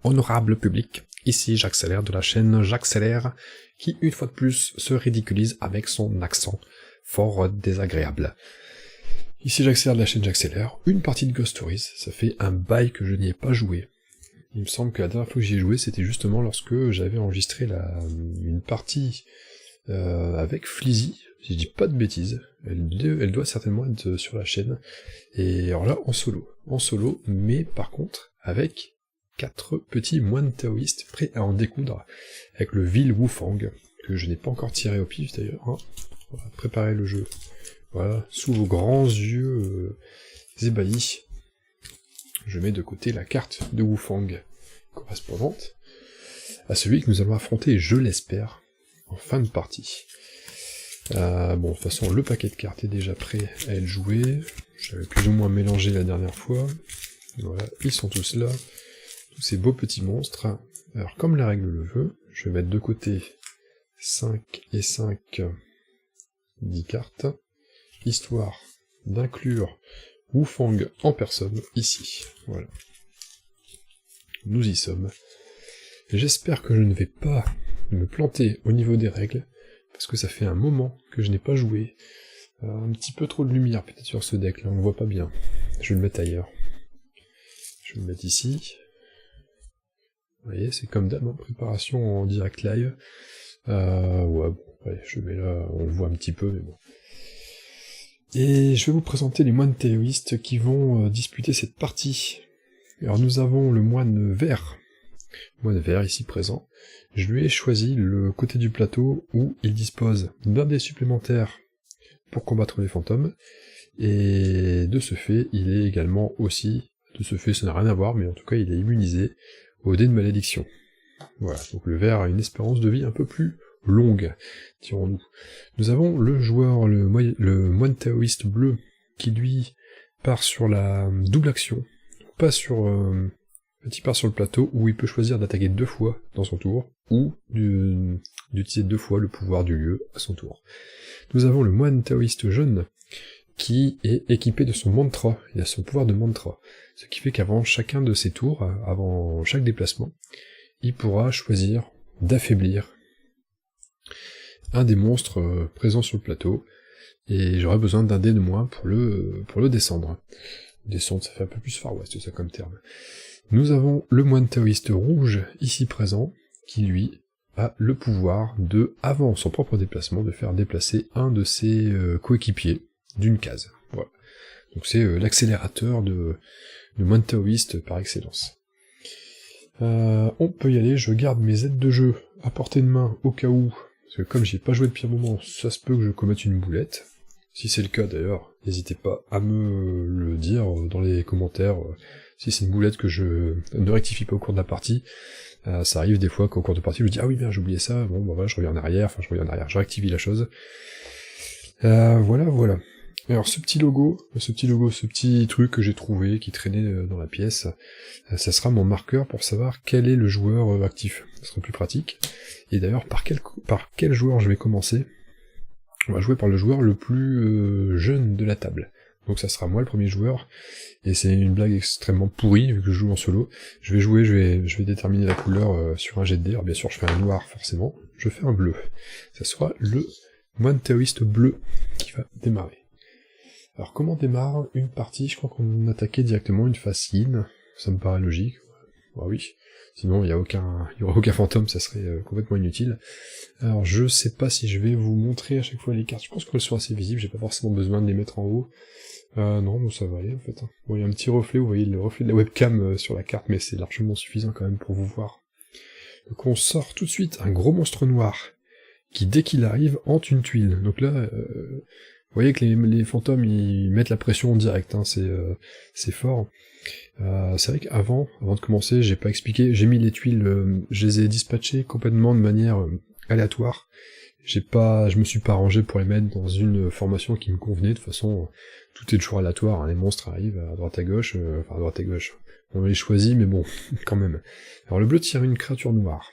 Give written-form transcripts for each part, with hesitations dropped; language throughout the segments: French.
Honorable public, ici j'accélère de la chaîne J'accélère, qui une fois de plus se ridiculise avec son accent fort désagréable. Ici j'accélère de la chaîne J'accélère, une partie de Ghost Stories, ça fait un bail que je n'y ai pas joué. Il me semble que la dernière fois que j'y ai joué, c'était justement lorsque j'avais enregistré une partie avec Flizzy, si je dis pas de bêtises, elle doit certainement être sur la chaîne, et alors là en solo, mais par contre avec 4 petits moines taoïstes prêts à en découdre, avec le vil Wufang, que je n'ai pas encore tiré au pif d'ailleurs, hein. Voilà, préparez le jeu, voilà, sous vos grands yeux ébahis, je mets de côté la carte de Wufang correspondante à celui que nous allons affronter, je l'espère, en fin de partie. Bon, de toute façon, le paquet de cartes est déjà prêt à être joué, j'avais plus ou moins mélangé la dernière fois, voilà, ils sont tous là, tous ces beaux petits monstres. Alors, comme la règle le veut, je vais mettre de côté 5 et 5, 10 cartes, histoire d'inclure Wufang en personne, ici, voilà. Nous y sommes. J'espère que je ne vais pas me planter au niveau des règles, parce que ça fait un moment que je n'ai pas joué. Un petit peu trop de lumière peut-être sur ce deck, là, on ne voit pas bien. Je vais le mettre ailleurs. Je vais le mettre ici. Vous voyez, c'est comme d'hab, hein, préparation en direct live. Ouais, bon, ouais, je mets là, on le voit un petit peu, mais bon. Et je vais vous présenter les moines taoïstes qui vont disputer cette partie. Alors nous avons le moine vert ici présent. Je lui ai choisi le côté du plateau où il dispose d'un dé supplémentaire pour combattre les fantômes, et de ce fait, il est également aussi, de ce fait ça n'a rien à voir, mais en tout cas il est immunisé au dé de malédiction. Voilà, donc le vert a une espérance de vie un peu plus longue, dirons-nous. Nous avons le joueur, le moine taoïste bleu, qui lui part sur la double action, pas sur... il part sur le plateau où il peut choisir d'attaquer 2 fois dans son tour, ou d'utiliser 2 fois le pouvoir du lieu à son tour. Nous avons le moine taoïste jaune, qui est équipé de son mantra, il a son pouvoir de mantra, ce qui fait qu'avant chacun de ses tours, avant chaque déplacement, il pourra choisir d'affaiblir un des monstres présents sur le plateau, et j'aurai besoin d'un dé de moins pour le descendre. Descendre, ça fait un peu plus Far West, ça comme terme. Nous avons le moine taoïste rouge, ici présent, qui lui a le pouvoir de, avant son propre déplacement, de faire déplacer un de ses coéquipiers d'une case. Voilà. Donc c'est l'accélérateur de moine taoïste par excellence. On peut y aller, je garde mes aides de jeu à portée de main au cas où, parce que comme j'y ai pas joué depuis un moment, ça se peut que je commette une boulette. Si c'est le cas d'ailleurs, n'hésitez pas à me le dire dans les commentaires, si c'est une boulette que je ne rectifie pas au cours de la partie. Ça arrive des fois qu'au cours de partie je me dis ah oui bien j'ai oublié ça, bon bah voilà, je reviens en arrière, je rectifie la chose. Voilà. Alors ce petit truc que j'ai trouvé, qui traînait dans la pièce, ça sera mon marqueur pour savoir quel est le joueur actif. Ça sera plus pratique. Et d'ailleurs par quel joueur je vais commencer? On va jouer par le joueur le plus jeune de la table. Donc ça sera moi le premier joueur, et c'est une blague extrêmement pourrie, vu que je joue en solo. Je vais déterminer la couleur sur un jet de dés. Alors bien sûr je fais un noir forcément, je fais un bleu. Ça sera le moine taoïste bleu qui va démarrer. Alors comment démarre une partie? Je crois qu'on attaquait directement une phase yin, ça me paraît logique. Bah oui. Sinon, il y aura aucun fantôme, ça serait complètement inutile. Alors, je sais pas si je vais vous montrer à chaque fois les cartes. Je pense qu'elles sont assez visibles, j'ai pas forcément besoin de les mettre en haut. Non, bon, ça va aller, en fait. Bon, il y a un petit reflet, vous voyez le reflet de la webcam sur la carte, mais c'est largement suffisant quand même pour vous voir. Donc, on sort tout de suite un gros monstre noir, qui, dès qu'il arrive, hante une tuile. Donc là, vous voyez que les fantômes, ils mettent la pression en direct, hein, c'est fort. C'est vrai qu'avant de commencer, j'ai pas expliqué, j'ai mis les tuiles, je les ai dispatchées complètement de manière aléatoire. Je me suis pas arrangé pour les mettre dans une formation qui me convenait, de toute façon, tout est toujours aléatoire, hein, les monstres arrivent à droite à gauche, on les choisit, mais bon, quand même. Alors le bleu tire une créature noire,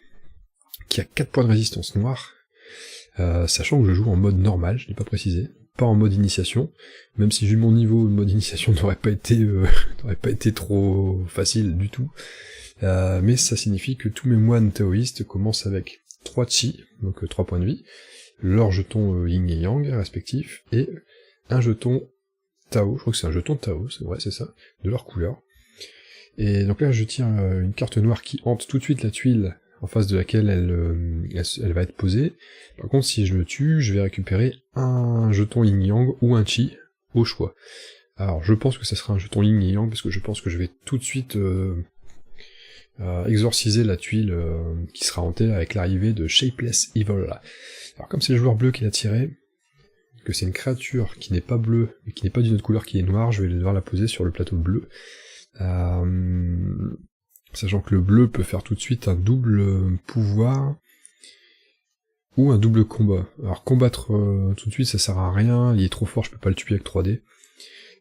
qui a 4 points de résistance noire, sachant que je joue en mode normal, je l'ai pas précisé, pas en mode initiation, même si vu mon niveau, le mode initiation n'aurait pas été trop facile du tout. Mais ça signifie que tous mes moines taoïstes commencent avec 3 chi, donc 3 points de vie, leur jeton yin et yang respectifs, et un jeton Tao, je crois que c'est un jeton Tao, c'est ça, de leur couleur. Et donc là je tire une carte noire qui hante tout de suite la tuile en face de laquelle elle va être posée. Par contre si je le tue, je vais récupérer un jeton yin yang ou un chi au choix. Alors je pense que ça sera un jeton yin et yang parce que je pense que je vais tout de suite exorciser la tuile qui sera hantée avec l'arrivée de Shapeless Evil. Alors comme c'est le joueur bleu qui l'a tiré, que c'est une créature qui n'est pas bleue, mais qui n'est pas d'une autre couleur qui est noire, je vais devoir la poser sur le plateau bleu. Sachant que le bleu peut faire tout de suite un double pouvoir, ou un double combat. Alors combattre tout de suite ça sert à rien, il est trop fort, je peux pas le tuer avec 3D.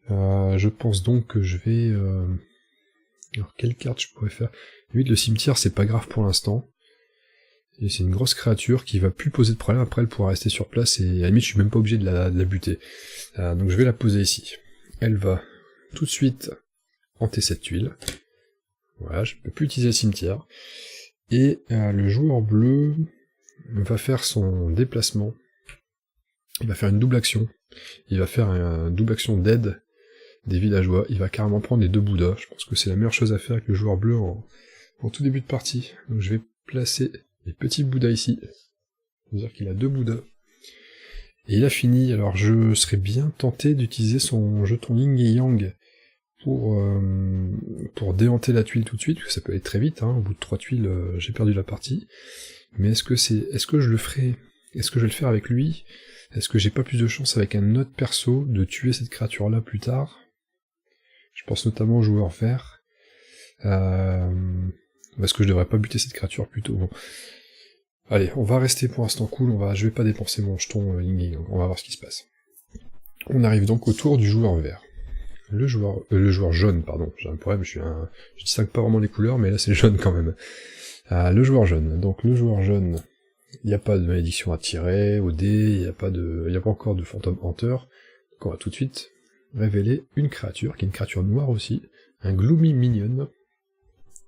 Je pense donc que je vais... Alors quelle carte je pourrais faire? Limite le cimetière c'est pas grave pour l'instant. Et c'est une grosse créature qui va plus poser de problème, après elle pourra rester sur place, et à la limite je suis même pas obligé de la buter. Donc je vais la poser ici. Elle va tout de suite hanter cette tuile. Voilà, je peux plus utiliser le cimetière. Et le joueur bleu va faire son déplacement. Il va faire une double action. Il va faire une double action d'aide des villageois. Il va carrément prendre les 2 Bouddhas. Je pense que c'est la meilleure chose à faire avec le joueur bleu en tout début de partie. Donc je vais placer les petits Bouddhas ici. C'est-à-dire qu'il a 2 Bouddhas. Et il a fini. Alors je serais bien tenté d'utiliser son jeton yin et yang pour déhanter la tuile tout de suite, parce que ça peut aller très vite, hein. Au bout de 3 tuiles, j'ai perdu la partie. Mais est-ce que je le ferai? Est-ce que je vais le faire avec lui? Est-ce que j'ai pas plus de chance avec un autre perso de tuer cette créature-là plus tard? Je pense notamment au joueur vert. Est-ce que je devrais pas buter cette créature plus tôt? Bon. Allez, on va rester pour l'instant cool, je vais pas dépenser mon jeton Yin, on va voir ce qui se passe. On arrive donc au tour du joueur vert. Le joueur jaune, pardon, j'ai un problème, je distingue pas vraiment les couleurs, mais là c'est jaune quand même. Le joueur jaune, donc le joueur jaune, il n'y a pas de malédiction à tirer, au dé, il n'y a pas encore de fantôme hanteur, donc on va tout de suite révéler une créature, qui est une créature noire aussi, un Gloomy Minion.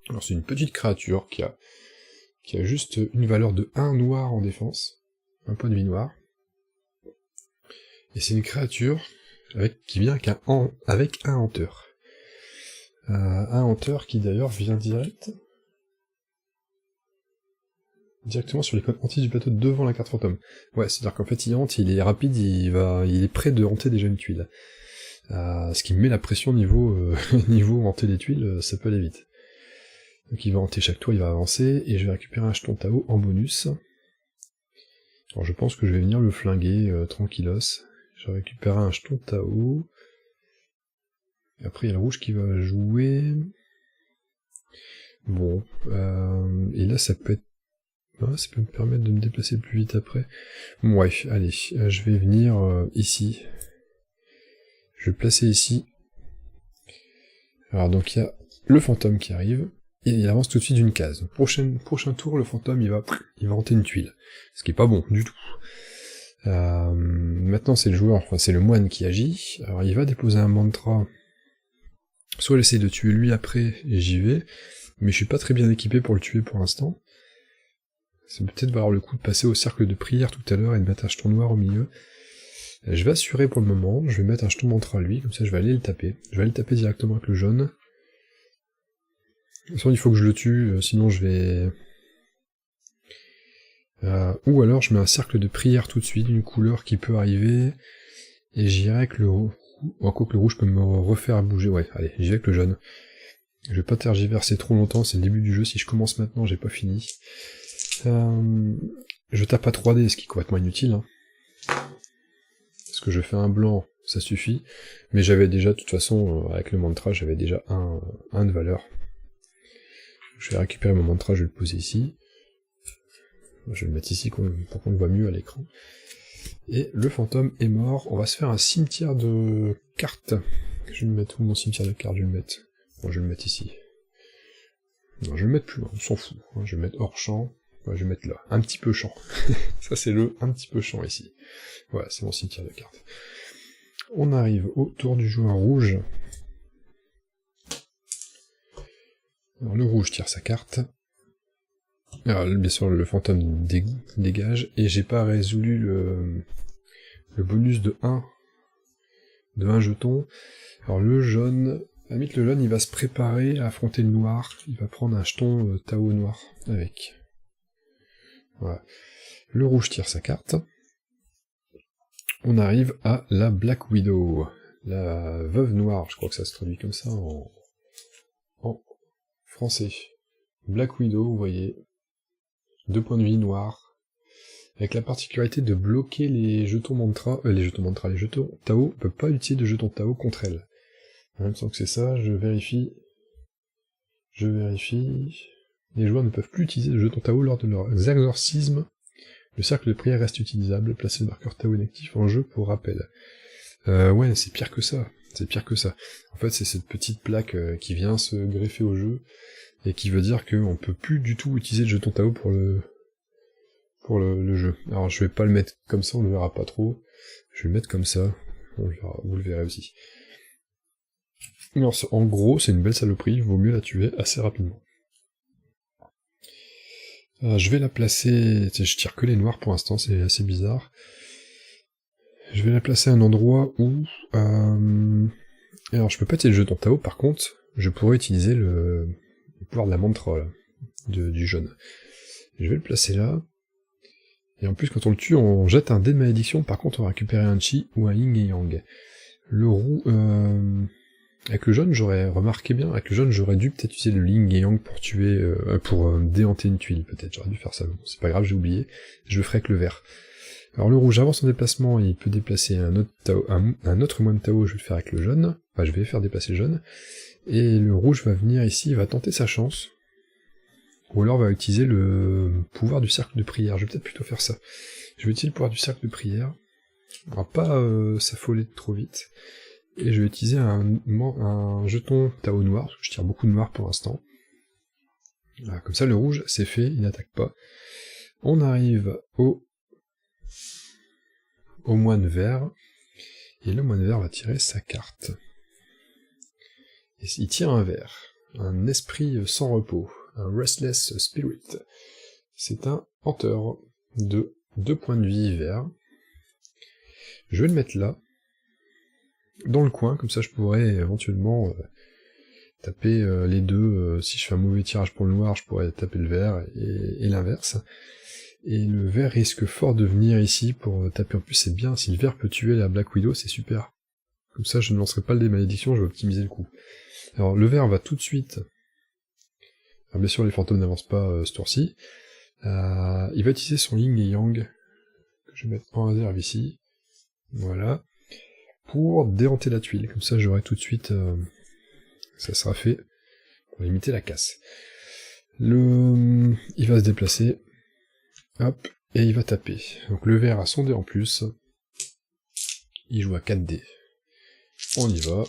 Alors c'est une petite créature qui a juste une valeur de 1 noir en défense, un point de vie noir, et c'est une créature qui vient avec un hanteur. Un hanteur qui d'ailleurs vient directement sur l'icône hantise du plateau devant la carte fantôme. Ouais, c'est-à-dire qu'en fait il hante, il est rapide, il est prêt de hanter déjà une tuile. Ce qui me met la pression niveau hanter des tuiles, ça peut aller vite. Donc il va hanter chaque tour, il va avancer, et je vais récupérer un jeton Tao en bonus. Alors je pense que je vais venir le flinguer tranquillos. Je récupère un jeton Tao. Et après il y a le rouge qui va jouer. Bon, et là ça peut être... Ah, ça peut me permettre de me déplacer plus vite après. Bon, ouais, allez, je vais venir ici. Je vais placer ici. Alors donc il y a le fantôme qui arrive, et il avance tout de suite d'une case. Prochain tour, le fantôme il va hanter une tuile. Ce qui est pas bon du tout. Maintenant c'est le moine qui agit. Alors il va déposer un mantra. Soit j'essaie de tuer lui après et j'y vais, mais je suis pas très bien équipé pour le tuer pour l'instant. Ça peut peut-être valoir le coup de passer au cercle de prière tout à l'heure et de mettre un jeton noir au milieu. Je vais assurer pour le moment, je vais mettre un jeton mantra à lui, comme ça je vais aller le taper. Je vais aller le taper directement avec le jaune. De toute façon il faut que je le tue, sinon je vais... ou alors je mets un cercle de prière tout de suite, une couleur qui peut arriver, et j'irai avec le rouge. Encore que le rouge peut me refaire bouger, ouais, allez, j'y vais avec le jaune. Je vais pas tergiverser trop longtemps, c'est le début du jeu, si je commence maintenant, j'ai pas fini. Je tape à 3D, ce qui est complètement inutile, hein. Parce que je fais un blanc, ça suffit, mais j'avais déjà, de toute façon, avec le mantra, j'avais déjà un de valeur. Je vais récupérer mon mantra, je vais le poser ici. Je vais le mettre ici pour qu'on le voit mieux à l'écran. Et le fantôme est mort. On va se faire un cimetière de cartes. Je vais le mettre où mon cimetière de cartes? Je vais le mettre... Bon, je vais le mettre ici. Non, je vais le mettre plus loin, on s'en fout. Je vais le mettre hors champ. Ouais, je vais le mettre là. Un petit peu champ. Ça, c'est le un petit peu champ ici. Voilà, c'est mon cimetière de cartes. On arrive au tour du joueur rouge. Alors le rouge tire sa carte. Alors bien sûr le fantôme dégage, et j'ai pas résolu le bonus de 1 jeton. Alors le jaune, à la limite le jaune il va se préparer à affronter le noir, il va prendre un jeton Tao noir avec. Voilà. Le rouge tire sa carte. On arrive à la Black Widow, la veuve noire, je crois que ça se traduit comme ça en français. Black Widow, vous voyez, 2 points de vie noirs, avec la particularité de bloquer les jetons mantra, les jetons Tao, on peut pas utiliser de jetons Tao contre elle. En même temps que c'est ça, je vérifie, les joueurs ne peuvent plus utiliser de jetons Tao lors de leurs exorcismes. Le cercle de prière reste utilisable, placez le marqueur Tao inactif en jeu pour rappel. Ouais, c'est pire que ça, En fait, c'est cette petite plaque qui vient se greffer au jeu, et qui veut dire qu'on peut plus du tout utiliser de jeton Tao pour le jeu. Alors je vais pas le mettre comme ça, on le verra pas trop. Je vais le mettre comme ça, vous le verrez aussi. Alors, en gros, c'est une belle saloperie, il vaut mieux la tuer assez rapidement. Je vais la placer... Je tire que les noirs pour l'instant, c'est assez bizarre. Je vais la placer à un endroit où... Alors, je peux pas utiliser le jeton Tao, par contre, je pourrais utiliser le pouvoir de la mantra, là, du jaune. Je vais le placer là. Et en plus, quand on le tue, on jette un dé de malédiction, par contre, on va récupérer un chi ou un yin et yang. Le roux... Avec le jaune, j'aurais remarqué bien, avec le jaune, j'aurais dû peut-être utiliser le yin et yang pour tuer, déhanter une tuile, peut-être, j'aurais dû faire ça, bon, c'est pas grave, j'ai oublié, je le ferai avec le vert. Alors le rouge, avant son déplacement, il peut déplacer un autre Tao, un autre moine Tao, je vais le faire avec le jaune, enfin je vais faire déplacer le jaune, et le rouge va venir ici, il va tenter sa chance, ou alors va utiliser le pouvoir du cercle de prière, je vais peut-être plutôt faire ça. Je vais utiliser le pouvoir du cercle de prière, on va pas s'affoler trop vite, et je vais utiliser un jeton Tao noir, parce que je tire beaucoup de noir pour l'instant. Voilà, comme ça le rouge c'est fait, il n'attaque pas. On arrive au moine vert, et le moine vert va tirer sa carte. Et il tire un vert, un esprit sans repos, un restless spirit. C'est un hanteur de 2 points de vie vert. Je vais le mettre là, dans le coin, comme ça je pourrais éventuellement taper les deux. Si je fais un mauvais tirage pour le noir, je pourrais taper le vert, et l'inverse. Et le vert risque fort de venir ici pour taper. En plus c'est bien, si le vert peut tuer la Black Widow, c'est super. Comme ça je ne lancerai pas le dé malédiction, je vais optimiser le coup. Alors le vert va tout de suite... Alors, bien sûr les fantômes n'avancent pas ce tour-ci. Il va utiliser son yin et yang, que je vais mettre en réserve ici. Voilà. Pour déhanter la tuile, comme ça j'aurai tout de suite... ça sera fait pour limiter la casse. Il va se déplacer, hop, et il va taper. Donc le vert a son dé en plus, il joue à 4 dés. On y va.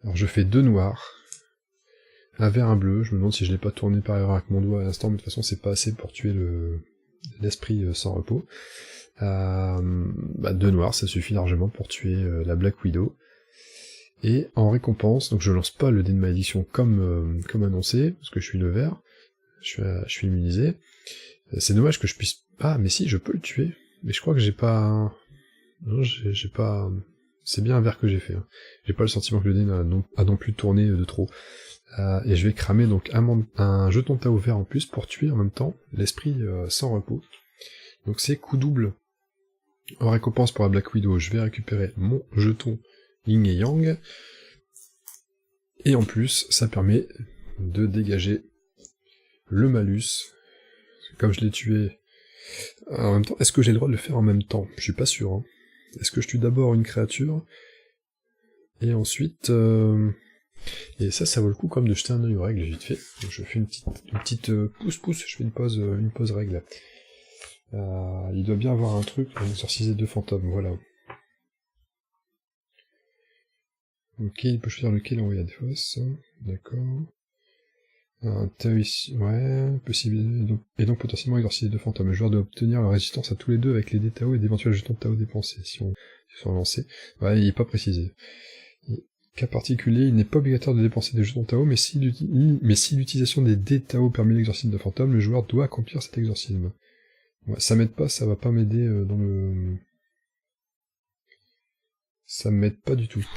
Alors je fais 2 noirs, un vert, un bleu, je me demande si je l'ai pas tourné par erreur avec mon doigt à l'instant, mais de toute façon c'est pas assez pour tuer l'esprit sans repos. 2 noirs, ça suffit largement pour tuer la Black Widow. Et en récompense, donc je lance pas le dé de malédiction comme annoncé, parce que je suis le vert, je suis immunisé. C'est dommage que je puisse... Ah, mais si, je peux le tuer, mais je crois que j'ai pas... Non, j'ai pas... C'est bien un vert que j'ai fait. Hein. J'ai pas le sentiment que le dé a non plus tourné de trop. Et je vais cramer donc un jeton Tao vert en plus pour tuer en même temps l'esprit sans repos. Donc c'est coup double. En récompense pour la Black Widow, je vais récupérer mon jeton Yin et Yang, et en plus, ça permet de dégager le malus, comme je l'ai tué en même temps. Est-ce que j'ai le droit de le faire en même temps? Je suis pas sûr. Hein. Est-ce que je tue d'abord une créature, et ensuite... Et ça vaut le coup comme de jeter un œil aux règles, vite fait. Donc je fais une petite pouce-pouce, je fais une pause règle. Il doit bien avoir un truc pour exorciser 2 fantômes, voilà. Ok, il peut choisir lequel envoyer à des fosses, d'accord. Un Tao ici, ouais, possible, et donc potentiellement exorciser deux fantômes. Le joueur doit obtenir la résistance à tous les deux avec les dés Tao et d'éventuels jetons de Tao dépensés, si on sont lancés. Ouais, il est pas précisé. Cas particulier, il n'est pas obligatoire de dépenser des jetons Tao, mais si l'utilisation des dés Tao permet l'exorcisme de fantômes, le joueur doit accomplir cet exorcisme. Ouais, ça m'aide pas, ça va pas m'aider dans le... Ça m'aide pas du tout.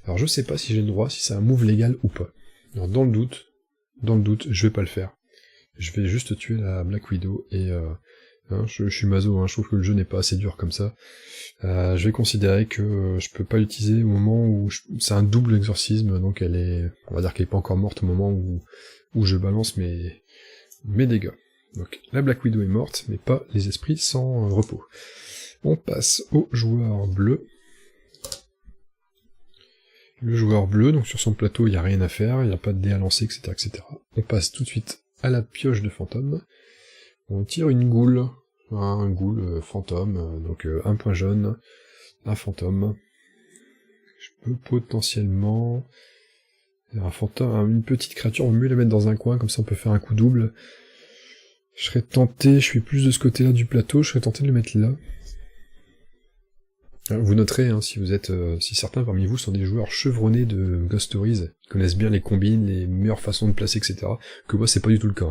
Alors je sais pas si j'ai le droit, si c'est un move légal ou pas. Alors dans le doute, je vais pas le faire. Je vais juste tuer la Black Widow, et je suis maso, je trouve que le jeu n'est pas assez dur comme ça. Je vais considérer que je peux pas l'utiliser au moment où... C'est un double exorcisme, donc elle est... On va dire qu'elle est pas encore morte au moment où je balance mes dégâts. Donc la Black Widow est morte, mais pas les esprits sans repos. On passe au joueur bleu. Le joueur bleu, donc sur son plateau, il n'y a rien à faire, il n'y a pas de dés à lancer, etc., etc. On passe tout de suite à la pioche de fantôme. On tire une goule, un goule fantôme, donc un point jaune, un fantôme. Je peux potentiellement... Un fantôme, une petite créature, on va mieux la mettre dans un coin, comme ça on peut faire un coup double. Je serais tenté, je suis plus de ce côté-là du plateau, je serais tenté de le mettre là. Vous noterez, si vous êtes, si certains parmi vous sont des joueurs chevronnés de Ghost Stories, qui connaissent bien les combines, les meilleures façons de placer, etc., que moi c'est pas du tout le cas.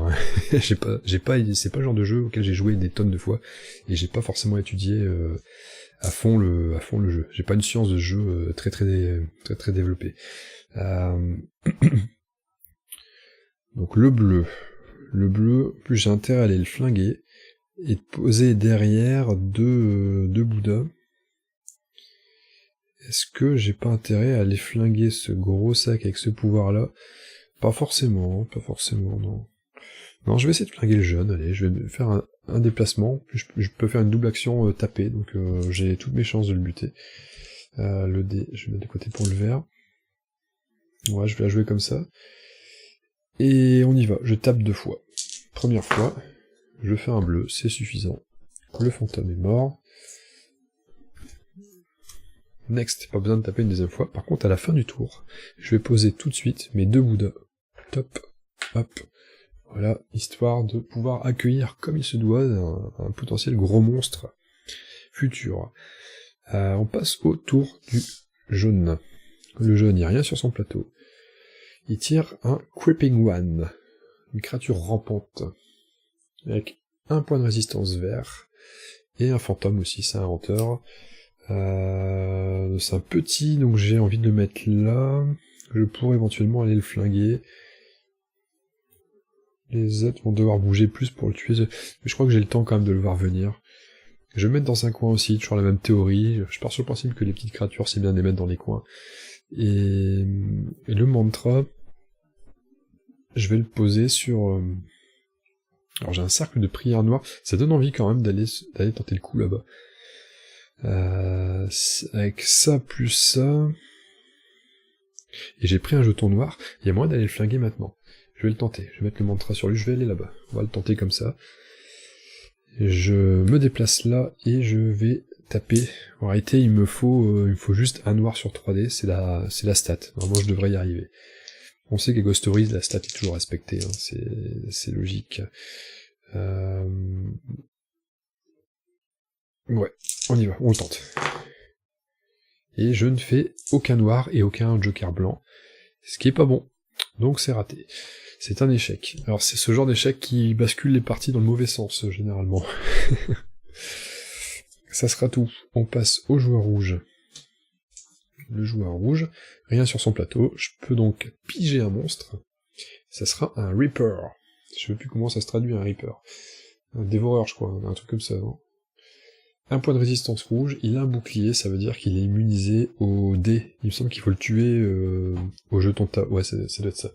C'est pas le genre de jeu auquel j'ai joué des tonnes de fois, et j'ai pas forcément étudié à fond le jeu. J'ai pas une science de jeu très développée. Donc le bleu, plus j'ai intérêt à aller le flinguer, et de poser derrière deux Bouddhas. Est-ce que j'ai pas intérêt à aller flinguer ce gros sac avec ce pouvoir-là? Pas forcément, non. Non, je vais essayer de flinguer le jeune, allez, je vais faire un déplacement, puis je peux faire une double action tapée, donc j'ai toutes mes chances de le buter. Le dé, je vais mettre de côté pour le vert. Ouais, je vais la jouer comme ça. Et on y va, je tape 2 fois. Première fois, je fais un bleu, c'est suffisant. Le fantôme est mort. Next, pas besoin de taper une deuxième fois. Par contre, à la fin du tour, je vais poser tout de suite mes 2 Bouddhas. Top, hop. Voilà, histoire de pouvoir accueillir comme il se doit un potentiel gros monstre futur. On passe au tour du jaune. Le jaune, il n'y a rien sur son plateau. Il tire un Creeping One, une créature rampante, avec un point de résistance vert, et un fantôme aussi, c'est un hanteur. C'est un petit, donc j'ai envie de le mettre là. Je pourrais éventuellement aller le flinguer. Les autres vont devoir bouger plus pour le tuer, mais je crois que j'ai le temps quand même de le voir venir. Je vais le mettre dans un coin aussi, toujours la même théorie. Je pars sur le principe que les petites créatures, c'est bien de les mettre dans les coins. Et le mantra, je vais le poser sur... Alors j'ai un cercle de prière noire, ça donne envie quand même d'aller tenter le coup là-bas. Avec ça plus ça... Et j'ai pris un jeton noir, il y a moyen d'aller le flinguer maintenant. Je vais le tenter, je vais mettre le mantra sur lui, je vais aller là-bas. On va le tenter comme ça. Je me déplace là, et je vais taper. En réalité, il me faut juste un noir sur 3D, c'est la stat. Normalement, je devrais y arriver. On sait qu'à Ghost Stories, la stat est toujours respectée, c'est logique. Ouais, on y va, on le tente. Et je ne fais aucun noir et aucun joker blanc, ce qui est pas bon. Donc c'est raté. C'est un échec. Alors c'est ce genre d'échec qui bascule les parties dans le mauvais sens, généralement. Ça sera tout. On passe au joueur rouge. Le joueur rouge, rien sur son plateau, je peux donc piger un monstre. Ça sera un Reaper. Je sais plus comment ça se traduit, un Reaper. Un dévoreur, je crois, un truc comme ça, non? Un point de résistance rouge, il a un bouclier, ça veut dire qu'il est immunisé au dé. Il me semble qu'il faut le tuer au jeton Tao. Ouais, ça doit être ça.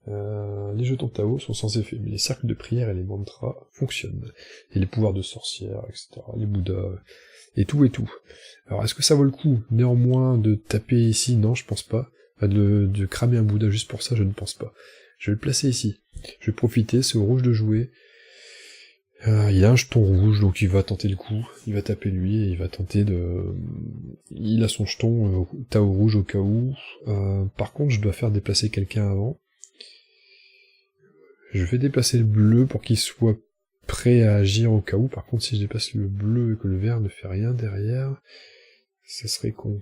Les jetons Tao sont sans effet, mais les cercles de prière et les mantras fonctionnent. Et les pouvoirs de sorcière, etc. Les Bouddhas, et tout. Alors, est-ce que ça vaut le coup, néanmoins, de taper ici? Non, je pense pas. Enfin, de cramer un Bouddha juste pour ça, je ne pense pas. Je vais le placer ici. Je vais profiter, c'est au rouge de jouer. Il a un jeton rouge, donc il va tenter le coup, il va taper lui, et il va tenter de... Il a son jeton Tao rouge au cas où. Par contre, je dois faire déplacer quelqu'un avant. Je vais déplacer le bleu pour qu'il soit prêt à agir au cas où. Par contre, si je déplace le bleu et que le vert ne fait rien derrière, ça serait con.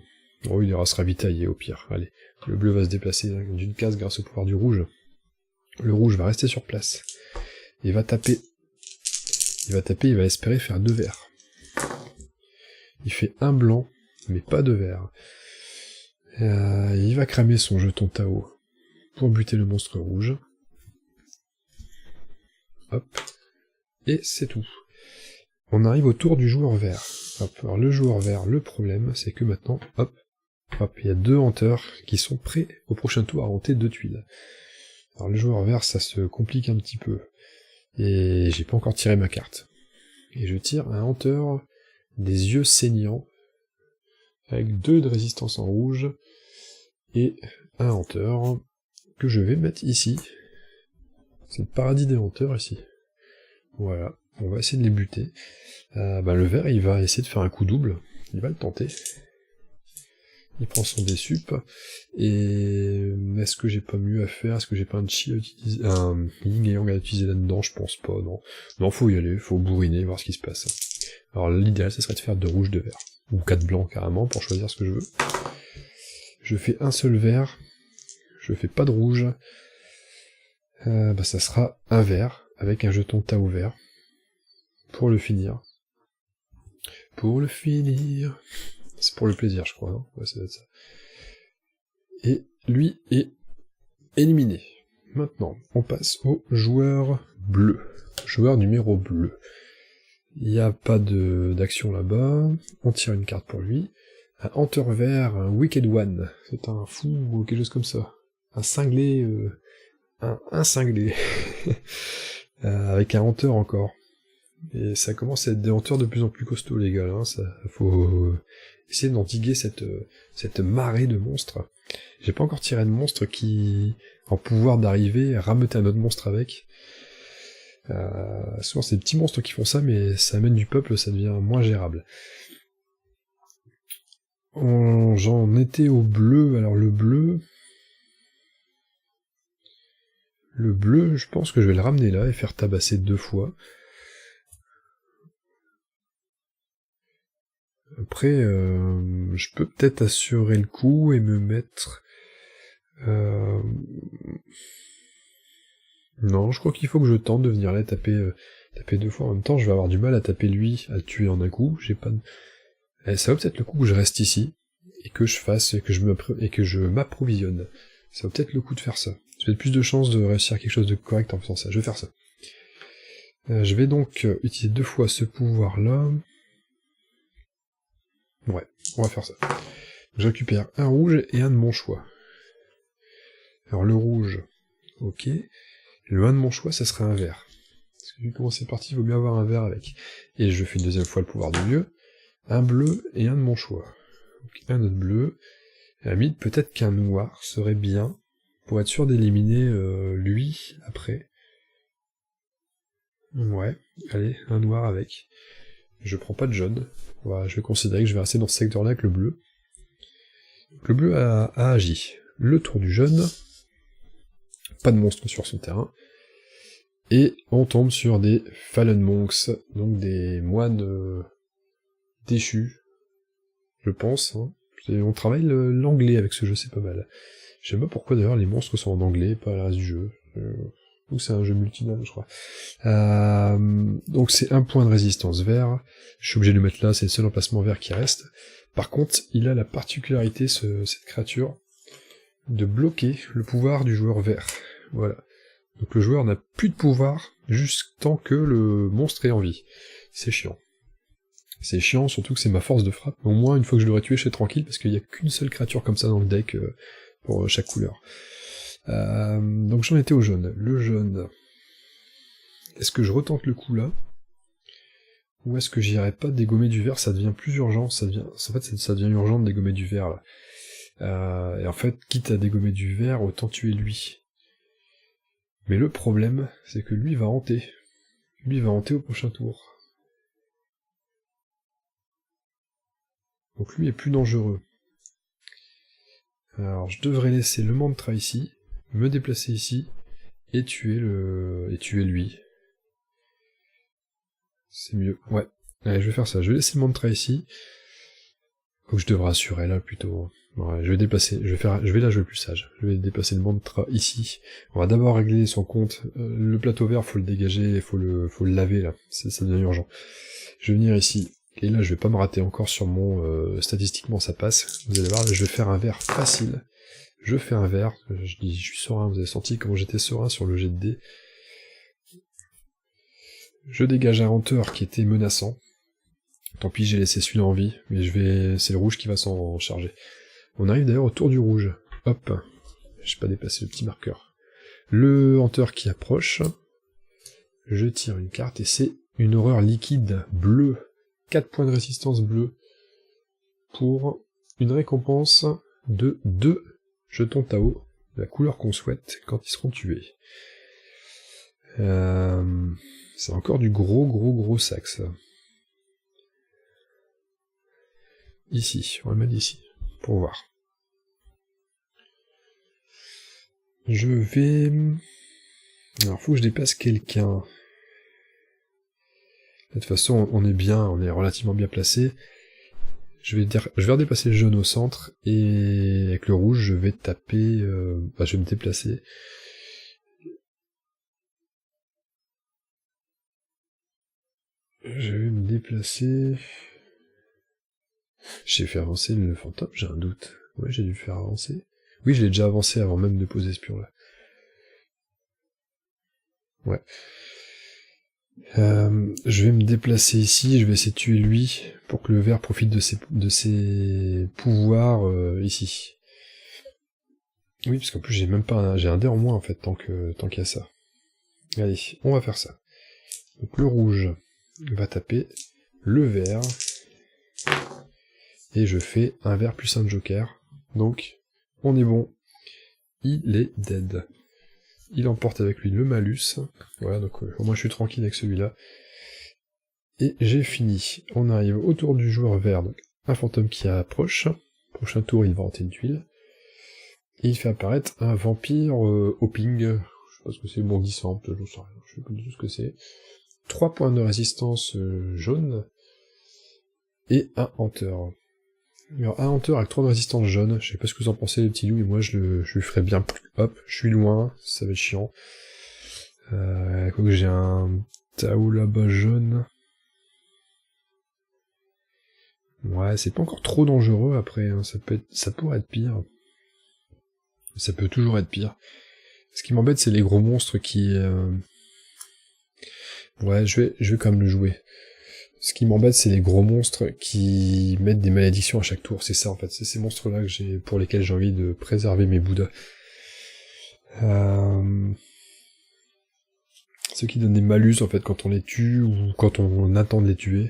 Oh, il ira se ravitailler au pire. Allez, le bleu va se déplacer d'une case grâce au pouvoir du rouge. Le rouge va rester sur place. Il va taper. Il va espérer faire 2 verts. Il fait un blanc, mais pas de vert. Il va cramer son jeton Tao pour buter le monstre rouge. Hop. Et c'est tout. On arrive au tour du joueur vert. Hop. Alors le joueur vert, le problème, c'est que maintenant, hop, il y a 2 hanteurs qui sont prêts au prochain tour à hanter 2 tuiles. Alors le joueur vert, ça se complique un petit peu. Et j'ai pas encore tiré ma carte. Et je tire un hanteur des yeux saignants, avec 2 de résistance en rouge, et un hanteur que je vais mettre ici. C'est le paradis des hanteurs ici. Voilà, on va essayer de les buter. Le vert, il va essayer de faire un coup double, il va le tenter. Il prend son dé-sup, et est-ce que j'ai pas mieux à faire? Est-ce que j'ai pas un chi à utiliser, un yin et yang à utiliser là-dedans? Je pense pas, non. Non, faut y aller, faut bourriner, voir ce qui se passe. Alors l'idéal, ce serait de faire 2 rouges, 2 verts. Ou 4 blancs carrément, pour choisir ce que je veux. Je fais un seul vert, je fais pas de rouge. Ça sera un vert, avec un jeton Tao vert. Pour le finir. Pour le finir... C'est pour le plaisir, je crois, hein. Ouais, ça doit être ça. Et lui est éliminé. Maintenant, on passe au joueur bleu. Joueur numéro bleu. Il n'y a pas d'action là-bas. On tire une carte pour lui. Un Hunter vert, un Wicked One. C'est un fou ou quelque chose comme ça. Un cinglé... un cinglé. Avec un Hunter encore. Et ça commence à être des hanteurs de plus en plus costauds, les gars, hein. Ça, faut essayer d'endiguer cette marée de monstres. J'ai pas encore tiré de monstre qui a le pouvoir d'arriver à rameuter un autre monstre avec. Souvent c'est des petits monstres qui font ça, mais ça amène du peuple, ça devient moins gérable. J'en étais au bleu, alors le bleu, je pense que je vais le ramener là et faire tabasser 2 fois. Après, je peux peut-être assurer le coup et me mettre... Non, je crois qu'il faut que je tente de venir là taper 2 fois. En même temps, je vais avoir du mal à taper lui, à le tuer en un coup. J'ai pas de... ça vaut peut-être le coup que je reste ici, et que je fasse, et que je m'approvisionne. Ça vaut peut-être le coup de faire ça. J'ai peut-être plus de chances de réussir quelque chose de correct en faisant ça. Je vais faire ça. Je vais donc utiliser 2 fois ce pouvoir-là. Ouais, on va faire ça. Je récupère un rouge et un de mon choix. Alors le rouge, ok. Le 1 de mon choix, ça serait un vert. Parce que vu comment c'est parti, il vaut mieux avoir un vert avec. Et je fais une 2e fois le pouvoir du mieux. Un bleu et un de mon choix. Donc, un autre bleu. Et à la limite, peut-être qu'un noir serait bien, pour être sûr d'éliminer lui, après. Ouais, allez, un noir avec. Je prends pas de jaune. Voilà, je vais considérer que je vais rester dans ce secteur-là avec le bleu. Le bleu a agi. Le tour du jaune. Pas de monstre sur son terrain. Et on tombe sur des Fallen Monks, donc des moines déchus, je pense. Hein. On travaille l'anglais avec ce jeu, c'est pas mal. Je sais pas pourquoi d'ailleurs les monstres sont en anglais, pas le reste du jeu. Ou c'est un jeu multilingue, je crois. Donc c'est 1 point de résistance vert. Je suis obligé de le mettre là, c'est le seul emplacement vert qui reste. Par contre, il a la particularité, cette créature, de bloquer le pouvoir du joueur vert. Voilà. Donc le joueur n'a plus de pouvoir juste tant que le monstre est en vie. C'est chiant. C'est chiant, surtout que c'est ma force de frappe. Au moins, une fois que je l'aurai tué, je serai tranquille, parce qu'il n'y a qu'une seule créature comme ça dans le deck pour chaque couleur. Donc j'en étais au jaune. Le jaune... Est-ce que je retente le coup là? Ou est-ce que j'irai pas dégommer du vert? Ça devient plus urgent, ça devient urgent de dégommer du vert, là. Et en fait, quitte à dégommer du vert, autant tuer lui. Mais le problème, c'est que lui va hanter. Lui il va hanter au prochain tour. Donc lui est plus dangereux. Alors je devrais laisser le mantra ici, me déplacer ici, et tuer lui. C'est mieux, ouais. Allez, je vais faire ça, je vais laisser le mantra ici. Ou je devrais assurer là plutôt. Ouais, je vais déplacer, je vais là jouer plus sage. Je vais déplacer le mantra ici. On va d'abord régler son compte. Le plateau vert, faut le dégager, faut le laver là. Ça devient urgent. Je vais venir ici. Et là, je vais pas me rater encore sur mon... statistiquement, ça passe. Vous allez voir, là, je vais faire un vert facile. Je fais un vert. Je dis, je suis serein. Vous avez senti comment j'étais serein sur le jet de dés. Je dégage un hunter qui était menaçant. Tant pis, j'ai laissé celui-là en vie, mais c'est le rouge qui va s'en charger. On arrive d'ailleurs au tour du rouge. Hop. Je vais pas dépasser le petit marqueur. Le hunter qui approche. Je tire une carte et c'est une horreur liquide bleue. 4 points de résistance bleue. Pour une récompense de 2 jetons Tao, de la couleur qu'on souhaite quand ils seront tués. C'est encore du gros sac, ça. Ici, on va le mettre ici, pour voir. Je vais... Alors, faut que je déplace quelqu'un. De toute façon, on est relativement bien placé. Je vais redéplacer le jaune au centre, et avec le rouge, je vais taper... je vais me déplacer. Je vais me déplacer... J'ai fait avancer le fantôme, j'ai un doute. Ouais, j'ai dû le faire avancer. Oui, je l'ai déjà avancé avant même de poser ce pion-là. Ouais. Je vais me déplacer ici, je vais essayer de tuer lui, pour que le vert profite de ses pouvoirs ici. Oui, parce qu'en plus j'ai même pas j'ai un dé en moins en fait, tant qu'il y a ça. Allez, on va faire ça. Donc le rouge va taper le vert, et je fais un vert plus un joker, donc on est bon. Il est dead. Il emporte avec lui le malus. Voilà, donc au moins je suis tranquille avec celui-là. Et j'ai fini. On arrive au tour du joueur vert, donc un fantôme qui approche. Prochain tour, il va renter une tuile. Et il fait apparaître un vampire au ping. Je sais pas ce que c'est, bondissant, je sais rien, je sais pas du tout ce que c'est. 3 points de résistance jaune. Et un hunter. Alors, un hunter avec 3 de résistance jaune, je sais pas ce que vous en pensez les petits loups, mais moi je lui ferai bien. Hop, je suis loin, ça va être chiant. Quoique j'ai un Tao là-bas jaune. Ouais, c'est pas encore trop dangereux après, hein. Ça pourrait être pire. Ça peut toujours être pire. Ce qui m'embête, c'est les gros monstres qui... Ouais, je vais quand même le jouer. Ce qui m'embête, c'est les gros monstres qui mettent des malédictions à chaque tour. C'est ça, en fait. C'est ces monstres-là pour lesquels j'ai envie de préserver mes Bouddhas. Ceux qui donnent des malus, en fait, quand on les tue, ou quand on attend de les tuer.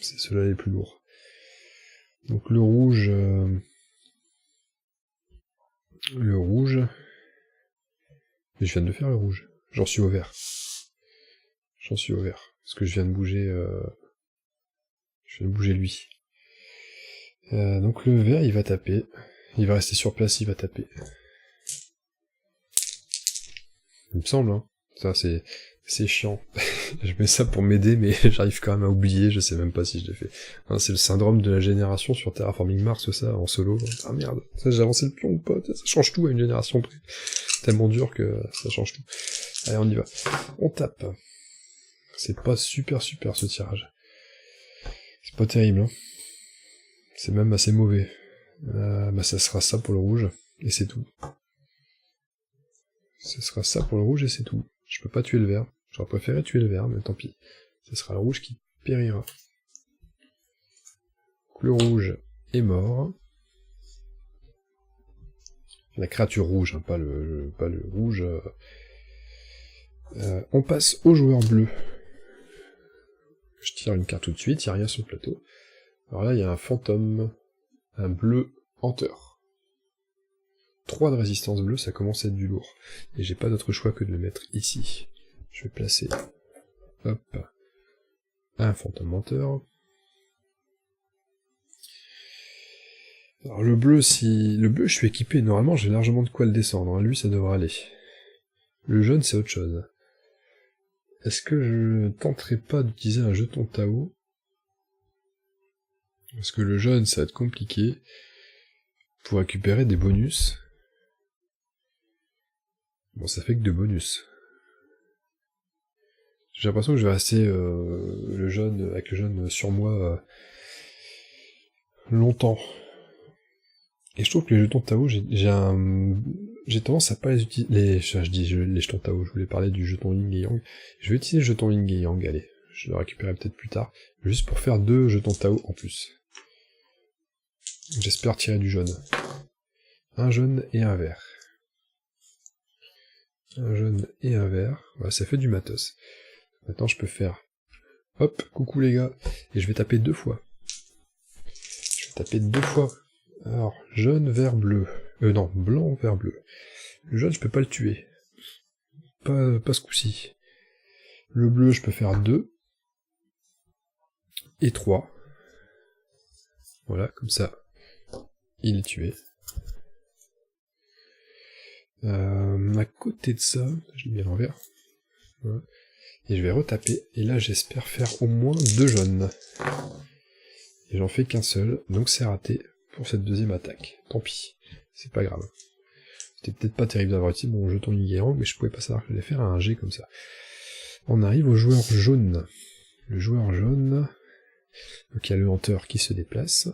C'est ceux-là les plus lourds. Donc le rouge... Le rouge... Mais je viens de faire le rouge. J'en suis au vert. J'en suis au vert. Parce que je viens de bouger... Je viens de bouger lui. Donc le vert, il va taper. Il va rester sur place, il va taper. Il me semble, hein. Ça, c'est chiant. Je mets ça pour m'aider, mais j'arrive quand même à oublier, je sais même pas si je l'ai fait. Hein, c'est le syndrome de la génération sur Terraforming Mars, ça, en solo. Ah merde, ça j'ai avancé le pion ou pas? Ça change tout à une génération près. Tellement dur que ça change tout. Allez, on y va. On tape. C'est pas super ce tirage. C'est pas terrible, hein. C'est même assez mauvais. Ça sera ça pour le rouge, et c'est tout. Ce sera ça pour le rouge, et c'est tout. Je peux pas tuer le vert. J'aurais préféré tuer le vert, mais tant pis. Ce sera le rouge qui périra. Le rouge est mort. La créature rouge, hein, pas le rouge. On passe au joueur bleu. Je tire une carte tout de suite, il n'y a rien sur le plateau. Alors là, il y a un fantôme, un bleu hunter. 3 de résistance bleue, ça commence à être du lourd. Et j'ai pas d'autre choix que de le mettre ici. Je vais placer, hop, un fantôme hunter. Alors le bleu, je suis équipé, normalement j'ai largement de quoi le descendre, hein. Lui ça devrait aller. Le jaune, c'est autre chose. Est-ce que je tenterai pas d'utiliser un jeton Tao? Parce que le jaune, ça va être compliqué. Pour récupérer des bonus. Bon, ça fait que 2 bonus. J'ai l'impression que je vais rester avec le jaune sur moi longtemps. Et je trouve que les jetons Tao, j'ai tendance à pas les utiliser. Je dis les jetons Tao, je voulais parler du jeton Yin et Yang. Je vais utiliser le jeton Yin et Yang, allez. Je le récupérerai peut-être plus tard. Juste pour faire 2 jetons Tao en plus. J'espère tirer du jaune. Un jaune et un vert. Un jaune et un vert. Ouais, ça fait du matos. Maintenant, je peux faire... Hop, coucou les gars. Et je vais taper 2 fois. Je vais taper 2 fois. Alors, jaune, vert, bleu. Non, blanc, vert, bleu. Le jaune, je peux pas le tuer. Pas ce coup-ci. Le bleu, je peux faire 2. Et 3. Voilà, comme ça. Il est tué. À côté de ça, je l'ai mis à l'envers. Voilà. Et je vais retaper, et là j'espère faire au moins 2 jaunes. Et j'en fais qu'un seul, donc c'est raté pour cette deuxième attaque. Tant pis, c'est pas grave. C'était peut-être pas terrible d'avoir utilisé mon jeton Yin, mais je pouvais pas savoir que j'allais faire un G comme ça. On arrive au joueur jaune. Le joueur jaune, donc il y a le hanteur qui se déplace.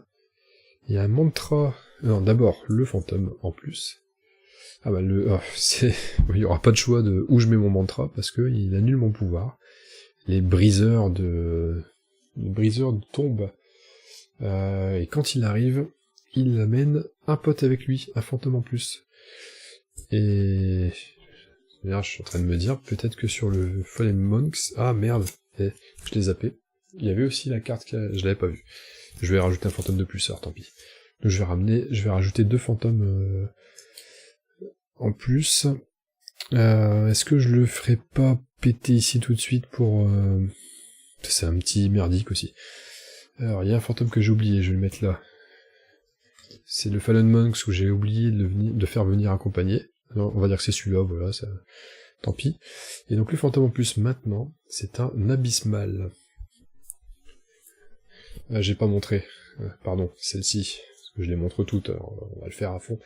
Il y a un mantra... Non, d'abord le fantôme en plus. Ah bah il y aura pas de choix de où je mets mon mantra parce que il annule mon pouvoir. Les briseurs de tombent. Et quand il arrive, il amène un pote avec lui, un fantôme en plus. Et d'ailleurs, je suis en train de me dire peut-être que sur le Fallen Monks, ah merde, je l'ai zappé. Il y avait aussi la carte je l'avais pas vue. Je vais rajouter un fantôme de plus, alors tant pis. Donc je vais rajouter 2 fantômes en plus. Est-ce que je le ferai pas péter ici tout de suite pour... C'est un petit merdique aussi. Alors, il y a un fantôme que j'ai oublié, je vais le mettre là. C'est le Fallen Monks où j'ai oublié de faire venir accompagner. Alors, on va dire que c'est celui-là, voilà, ça... tant pis. Et donc le fantôme en plus maintenant, c'est un abysmal. J'ai pas montré, pardon, celle-ci. Je les montre toutes, alors on va le faire à fond.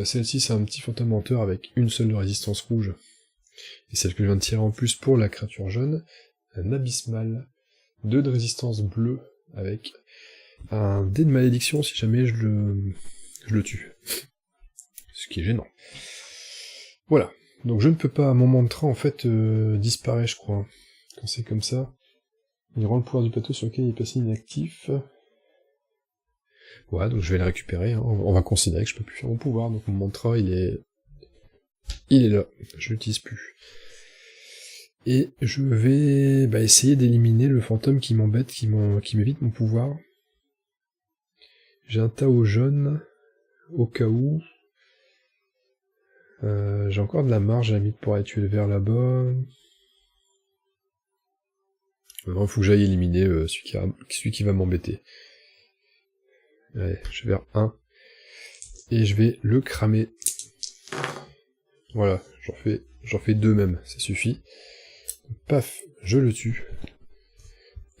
Celle-ci, c'est un petit fantôme hanteur avec une seule résistance rouge. Et celle que je viens de tirer en plus pour la créature jaune, un abysmal, 2 de résistance bleue, avec un dé de malédiction si jamais je le tue. Ce qui est gênant. Voilà. Donc je ne peux pas, mon mantra en fait disparaît je crois. Quand c'est comme ça, il rend le pouvoir du plateau sur lequel il est placé inactif. Ouais, donc je vais le récupérer, hein. On va considérer que je peux plus faire mon pouvoir, donc mon mantra il est là, je l'utilise plus. Et je vais essayer d'éliminer le fantôme qui m'embête, qui m'évite mon pouvoir. J'ai un Tao jaune, au cas où. J'ai encore de la marge à la limite pour aller tuer le vert là-bas. Il faut que j'aille éliminer celui qui va m'embêter. Allez, je vais vers 1. Et je vais le cramer. Voilà, j'en fais 2 même, ça suffit. Paf, je le tue.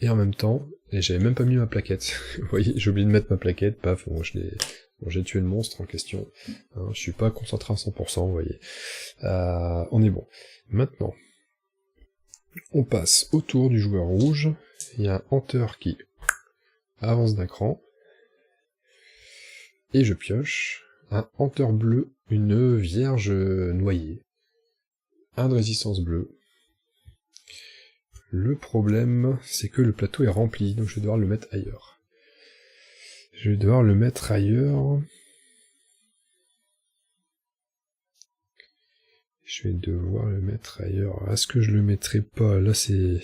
Et en même temps, et j'avais même pas mis ma plaquette. Vous voyez, j'ai oublié de mettre ma plaquette, paf, bon, j'ai tué le monstre en question. Hein, je suis pas concentré à 100%, vous voyez. On est bon. Maintenant, on passe au tour du joueur rouge. Il y a un hunter qui avance d'un cran. Et je pioche un hunter bleu, une vierge noyée. 1 de résistance bleue. Le problème, c'est que le plateau est rempli, donc je vais devoir le mettre ailleurs. Je vais devoir le mettre ailleurs. Je vais devoir le mettre ailleurs. Est-ce que je le mettrai pas? Là, c'est